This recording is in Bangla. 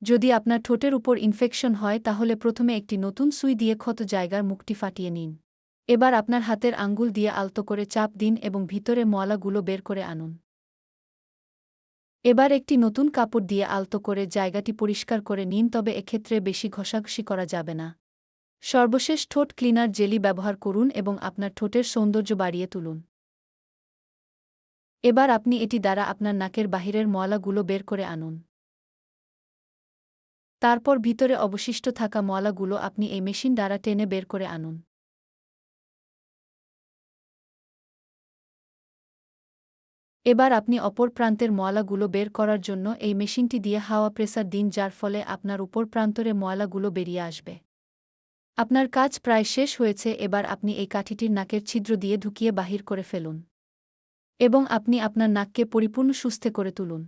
যদি আপনার ঠোঁটের উপর ইনফেকশন হয় তাহলে প্রথমে একটি নতুন সুই দিয়ে ক্ষত জায়গার মুখটি ফাটিয়ে নিন। এবার আপনার হাতের আঙ্গুল দিয়ে আলতো করে চাপ দিন এবং ভিতরে ময়লাগুলো বের করে আনুন। এবার একটি নতুন কাপড় দিয়ে আলতো করে জায়গাটি পরিষ্কার করে নিন, তবে এক্ষেত্রে বেশি ঘষাঘষি করা যাবে না। সর্বশেষ ঠোঁট ক্লিনার জেলি ব্যবহার করুন এবং আপনার ঠোঁটের সৌন্দর্য বাড়িয়ে তুলুন। এবার আপনি এটি দ্বারা আপনার নাকের বাহিরের ময়লাগুলো বের করে আনুন। তারপর ভিতরে অবশিষ্ট থাকা ময়লাগুলো আপনি এই মেশিন দ্বারা টেনে বের করে আনুন। এবার আপনি অপর প্রান্তের ময়লাগুলো বের করার জন্য এই মেশিনটি দিয়ে হাওয়া প্রেসার দিন, যার ফলে আপনার উপর প্রান্তরে ময়লাগুলো বেরিয়ে আসবে। আপনার কাজ প্রায় শেষ হয়েছে। এবার আপনি এই কাঠিটির নাকের ছিদ্র দিয়ে ঢুকিয়ে বাহির করে ফেলুন এবং আপনি আপনার নাককে পরিপূর্ণ সুস্থ করে তুলুন।